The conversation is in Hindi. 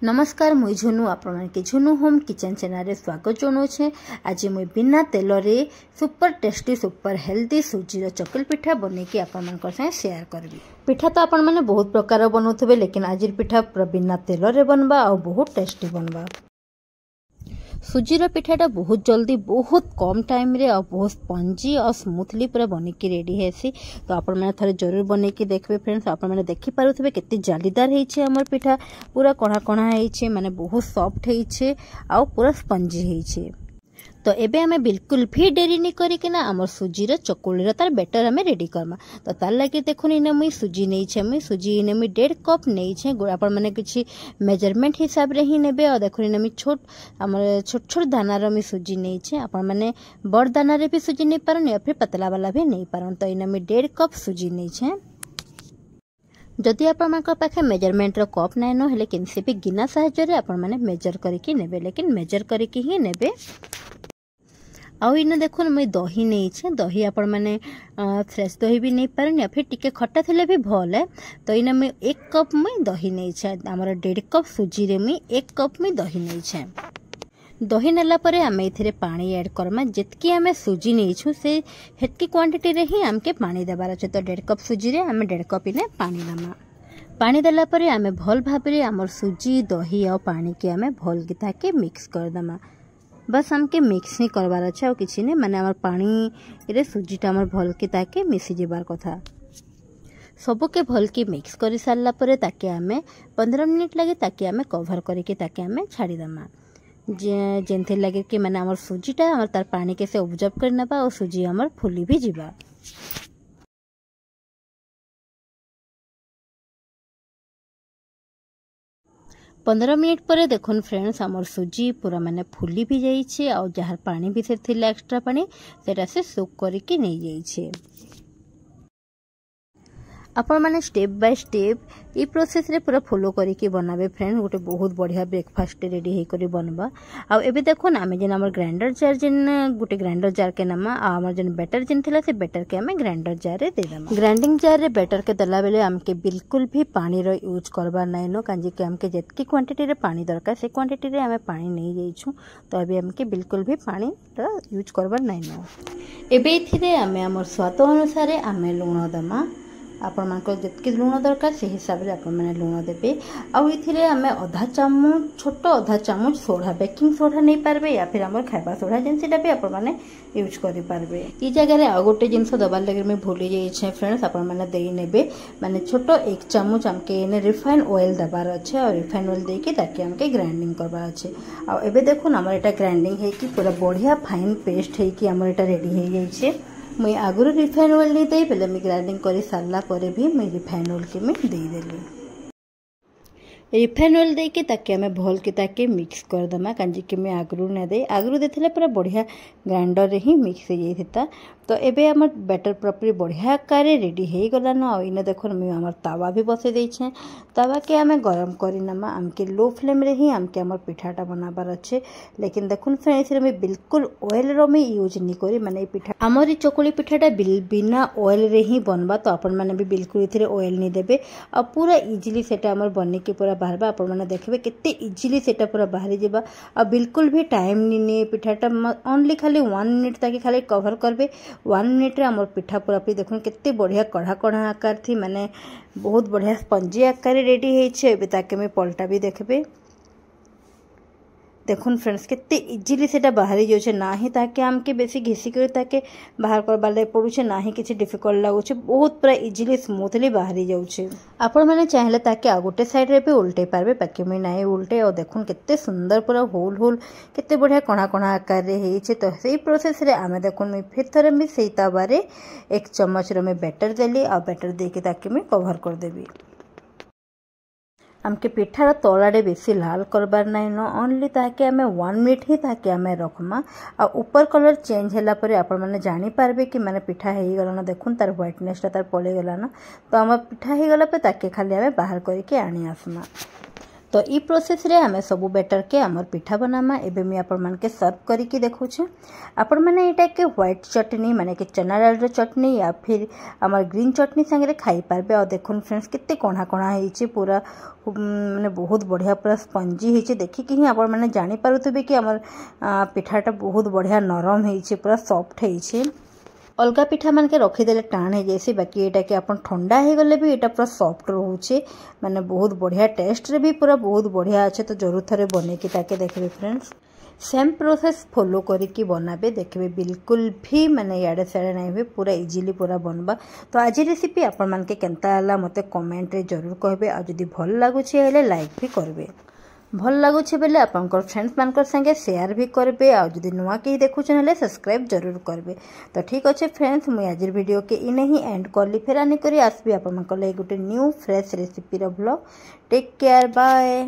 नमस्कार मुई झुनू आपण के झुनू होम किचन चैनल रे स्वागत जनाऊे। आज मुई बिना तेल रे सुपर टेस्टी सुपर हेल्दी सूजी चकल पिठा बने की आपण संगे शेयर करबी। पिठा तो आपण माने बहुत प्रकार बनाउथबे, लेकिन आज पिठा पूरा बिना तेल रे बनबा और बहुत टेस्टी बनबा। सूजीर पिठाटा बहुत जल्दी बहुत कम टाइम रे और बहुत स्पंजी और स्मूथली पूरा बन की रेडी हेसी। तो आपण मैंने थोड़े जरूर बन की देखबे फ्रेंड्स। आपण मैंने देखि पारुथबे केते जालीदार हेछे हमर पिठा, पूरा कणा कणा हेछे, माने बहुत सॉफ्ट हेछे और पूरा स्पंजी हेछे। तो एबे हमें बिल्कुल भी डेरी नहीं करिके ना हमर सूजीर चकुलीर तार बेटर हमें रेडी करमा। तो तार लगे देखुन इने मुई सूजी नहीं छे, मुई सूजी इने मुई 1.5 कप नहीं छे। आपण माने किछि मेजरमेंट हिसाब रे ही नेबे। और देखुन इने मुई छोट छोट दानार मुई सूजी नहीं छे। आपण माने बड़ दाना रे भी सूजी नहीं पारन या फिर पतला वाला भी नहीं पारन। तो इने मुई 1.5 कप सूजी नहीं छे। जदि आपण पाखे मेजरमेंट रो कप नाइ न हेले किनसे भी गिना सहायता रे आपण माने मेजर करके नेबे, लेकिन मेजर करके ही नेबे। आउ इन देखुन मुई दही नहीं छे। दही आपण माने फ्रेश दही भी नहीं पारन या फिर टिके खट्टा थिले भी भल है। तो इन मुई 1 कप मुई दही नहीं छे। हमर 1.5 कप सूजी रे मुई 1 कप मुई दही नहीं छे। दही नेला परे आमे इथिरे पानी ऐड करमा। जितकी आमे सूजी नहीं छु से हेतकी क्वांटिटी रे ही हमके पानी देबार अछि। तो 1.5 कप सूजी रे आमे 1.5 कप इने पानी देमा। पानी देला परे आमे भल भाबरे हमर सूजी दही और पानी के आमे भल की ताके मिक्स कर दमा। बस हमके मिक्स ही करवार अच्छे और किसी ने माने हमर पानी रे सूजीटा हमर भल की ताके मिसी जिबार कथा। सबके भल की मिक्स कर सारला परे ताके आमे 15 मिनिट लगे ताके आमे कवर करके ताके आमे छाड़ी दमा। जेंथे लगे कि माने हमर सूजीटा हमर तार पानी के से ऑब्जर्व कर नबा और सूजी हमर फुली भी जिबा। पंद्रह मिनिट पर देखुन फ्रेंड्स हमर सूजी पूरा माने फुली भी जाइए और जहाँ पानी भी से थिला एक्स्ट्रा पानी सेटा से सोक करके नहीं जाइए। आपण माने step by step E process रे पूरा फॉलो करिके बनाबे फ्रेंड। गोटे बहुत बढ़िया ब्रेकफास्ट रेडी हे करी बनबा। आ एबे देखुन आमे जेन हमर ग्राइंडर जार जेन गोटे ग्राइंडर जार के नमा आ हमर जेन बैटर जेन थिला से बैटर के हमें ग्राइंडर जार रे दे दमा। ग्राइंडिंग जार रे बैटर के दला बेले हमके बिल्कुल भी पानी रो यूज करबा नै नो, कांजे के हमके जेतकी क्वांटिटी रे पानी दरकार से क्वांटिटी रे हमें पानी नहीं जाइछु। तो अबे हमके बिल्कुल भी पानी रो यूज करबा नै नो। एबे इथिरे हमें हमर स्वाद अनुसार हमें लूण दमा। आपण मानको जितकी लूण दरकार से हिसाब से आपण माने लूण देबे। आउ इथिरे हमें आधा चामच छोटो आधा चामच सोडा बेकिंग सोडा नहीं पारबे या फिर हमर खाइबा सोडा जिनसेटा भी आपण माने यूज करि पारबे। ई जगह रे आ गोटे जिंस दबार लगे मैं भूली जाई छे फ्रेंड्स। आपण माने देई नेबे माने छोटो 1 चामच हमके एने रिफाइन ऑयल दबार अच्छे और रिफाइन ऑयल दे के ताकि हमके ग्राइंडिंग करबा अच्छे। आ एबे देखुन हमर एटा ग्राइंडिंग है कि पूरा बढ़िया फाइन पेस्ट है कि हमर एटा रेडी हो जाई छे। मुई आगुरी रिफाइन ऑयल नहीं दे पहले मैं ग्राइंडिंग कर सारा पर भी मुई रिफाइन ऑयल के मैं देदेली। रिफाइन ऑयल देके ताके हमें भल के ताके मिक्स कर दमा। कांजी के मैं आगुरी न दे आगुरी देथिले पूरा बढ़िया ग्राइंडर रे ही मिक्स हो जाइता। तो एबे हमर बैटर प्रॉपर्ली बढ़िया आकार रेडी हो गला न। और इने देखो मैं हमर तावा भी बसे दे छे। तावा के हमें गरम करी नमा। हमके लो फ्लेम रे ही हमके हमर पिठाटा बनाबार अच्छे। लेकिन देखुन फ्रेंड्स मैं बिल्कुल ऑयल रो में यूज नहीं करी। माने पिठा हमर ई चकुली पिठाटा बिना ऑयल रे ही बनबा। तो आपण माने भी बिल्कुल इथिरे ऑयल नहीं देबे और पूरा इजीली सेटा हमर बने के पूरा बाहरबा। आपण माने देखबे केते इजीली सेटा पूरा बाहरी जिबा और बिल्कुल भी टाइम नहीं पिठाटा ओनली खाली 1 मिनिट ताकि खाली कवर करबे। 1 मिनिट रे हमर पिठा पूरा पे देखुन केते बढ़िया कढ़ा कढ़ा आकार थी, माने बहुत बढ़िया स्पंजी आकार रेडी है छे। एबे ताके में पलटा भी देखबे। देखुन फ्रेंड्स केते इजीली सेटा बाहरी जाउ छे। ना ही ताके हमके बेसी घिसी कर ताके बाहर करबाले पड़ू छे, ना ही किछि डिफिकल्ट लागु छे। बहुत पूरा इजीली स्मूथली बाहरी जाउ छे। आपण माने चाहेले ताके आ गोटे साइड रे भी उल्टे पारबे, बाकी में नाही उल्टे। और देखुन केते सुंदर पूरा होल होल केते बढ़िया कणा कणा आकार रे हे छे। तो सेही प्रोसेस रे आमे देखुन मैं फिर थरे में सेही तावा रे 1 चम्मच रे मैं बैटर देली और बैटर दे के ताके मैं कवर कर देबी। हमके पिठार तलाड़े बेसी लाल करबार नाइ न, ओनली ताके हमें 1 मिनिट ही ताके हमें रखमा। आ ऊपर कलर चेंज होला परे आपण माने जानी पारबे कि माने पिठा हेई गला न। देखुन तार व्हाइटनेस तार पळे गला न। तो हम पिठा हेई गला पे ताके खाली हमें बाहर करके आनी आसमा। तो ई प्रोसेस रे आमे सब बेटर के आमर पिठा बनामा। एबे मी आपण मान के सर्व करिकी देखौछु। आपण माने एटा के व्हाइट चटनी माने के चना दाल रो चटनी या फिर आमर ग्रीन चटनी संगे खाई पारबे। और देखुन फ्रेंड्स कितने कोणा कोणा हेछि पूरा माने बहुत बढ़िया पूरा स्पंजी हेछि। देखि कि आपण माने जानि पारुथबे कि आमर पिठाटा बहुत बढ़िया नरम हेछि पूरा सॉफ्ट हेछि। अलगा पिठा मान के रखीदे टाण हो जाए बाकी एटा के आप ठंडा हो गले भी एटा पूरा सॉफ्ट रोचे माने बहुत बढ़िया टेस्ट रे भी पूरा बहुत बढ़िया अच्छे। तो जरूर थे बने कि ताके देखबे फ्रेंड्स सेम प्रोसेस फॉलो करिकी बनाबे देखबे बिल्कुल भी माने याडे साडे नहीं हुए पूरा इजीली पूरा बनबा। तो आज रेसिपी आपण मान के केनता हला मते कमेंट रे जरूर कहबे। आ जदी भल लागुछि हेले लाइक भी करबे। भल लगुचे बेले आपंकर फ्रेंड्स मानकर संगे शेयर भी करबे। आ जदी नुआ के देखुछन हेले सब्सक्राइब जरूर करबे। तो ठीक अच्छे फ्रेंड्स मुई आज वीडियो के इने ही एंड करली फेर आनी करी आसबी आपन मन को ले गुटे न्यू फ्रेश रेसिपी रो ब्लॉग। Take care bye.